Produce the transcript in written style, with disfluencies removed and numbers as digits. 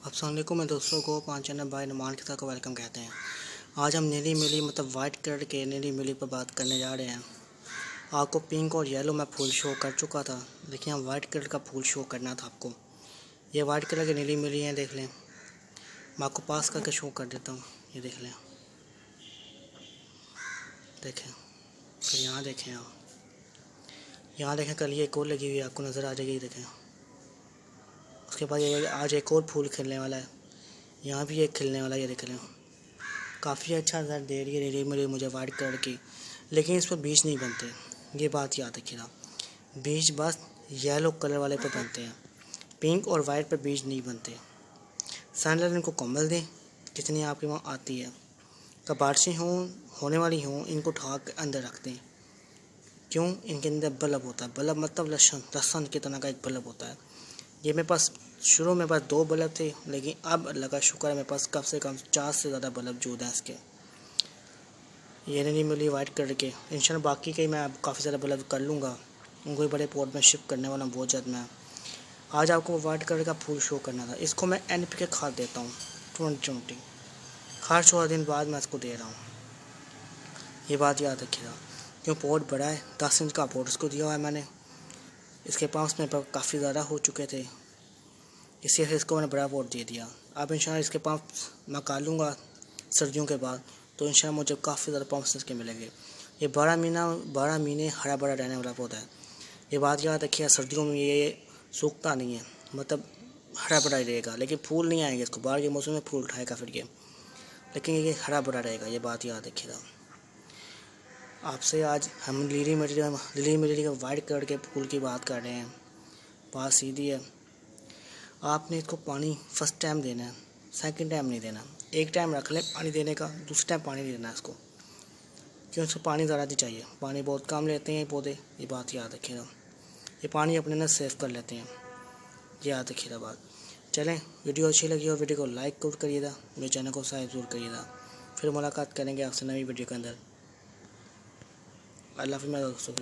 अस्सलाम वालेकुम। मैं दोस्तों को पाँच चैनल भाई नुमान के साथ वेलकम कहते हैं। आज हम नीली मिली मतलब वाइट कलर के नीली मिली पर बात करने जा रहे हैं। आपको पिंक और येलो में फूल शो कर चुका था, देखिए हम वाइट कलर का फूल शो करना था आपको। ये वाइट कलर की नीली मिली हैं, देख लें। मैं आपको पास करके शो कर देता हूँ, ये देख लें, देखें। फिर यहाँ देखें, यहाँ देखें, कल ये एक और लगी हुई है, आपको नज़र आ जाएगी, देखें। उसके बाद ये आज एक और फूल खिलने वाला है, यहाँ भी एक खिलने वाला है, ये देख लें। काफ़ी अच्छा नज़र दे रही है नीली मिली मुझे वाइट कलर की, लेकिन इस पर बीज नहीं बनते, ये बात याद रखिएगा। बीज बस येलो कलर वाले पर बनते हैं, पिंक और वाइट पर बीज नहीं बनते। सनलाइट इनको कम्बल दें जितनी आपके वहाँ आती है। कब बारिशें होने वाली हों, इनको उठा के अंदर रख दें। क्यों? इनके अंदर बल्ब होता है। बल्ब मतलब लहसुन की तरह का एक बल्ब होता है। ये मेरे पास शुरू में बस 2 बल्ब थे, लेकिन अब अल्लाह का शुक्र है मेरे पास कम से कम 4 से ज़्यादा बल्ब मौजूद हैं इसके। ये नहीं मिली वाइट कलर के, इंशाल्लाह बाकी के मैं अब काफ़ी ज़्यादा बल्ब कर लूँगा, उनको भी बड़े पॉट में शिफ्ट करने वाला बहुत जल्द मैं। आज आपको वाइट कलर का फूल शो करना था। इसको मैं NPK खाद देता हूँ 2020, हर 14 दिन बाद मैं इसको दे रहा हूँ, ये बात याद रखिएगा। क्यों? पॉट बड़ा है, 10 इंच का पॉट इसको दिया हुआ है मैंने। इसके पास मेरे पास काफ़ी ज़्यादा हो चुके थे, इसलिए इसको मैंने बड़ा पॉट दे दिया। अब इंशाल्लाह इसके पास मैं कर लूँगा सर्दियों के बाद, तो इंशाल्लाह मुझे काफ़ी ज़्यादा पम्प्स इसके मिलेंगे। ये 12 महीने हरा भरा रहने वाला पौधा है, ये बात याद रखिए। सर्दियों में ये सूखता नहीं है, मतलब हरा भरा ही रहेगा, लेकिन फूल नहीं आएंगे इसको। बाहर के मौसम में फूल उठाएगा फिर ये, लेकिन ये हरा भरा रहेगा, ये बात याद रखिएगा। आपसे आज हम लीली मिर्ची के वाइट कलर के फूल की बात कर रहे हैं। बात सीधी है, आपने इसको पानी फर्स्ट टाइम देना है, सेकंड टाइम नहीं देना। एक टाइम रख लें पानी देने का, दूसरे टाइम पानी नहीं देना इसको। क्यों? इसको पानी ज़्यादा नहीं चाहिए, पानी बहुत कम लेते हैं ये पौधे, ये बात याद रखिएगा। ये पानी अपने ना सेव कर लेते हैं, ये याद रखिएगा बात। चलें, वीडियो अच्छी लगी हो वीडियो को लाइक जरूर करिएगा, मेरे चैनल को सब्सक्राइब जरूर करिएगा। फिर मुलाकात करेंगे आपसे नई वीडियो के अंदर। अल्लाह हाफ़िज़ मेरे दोस्तों।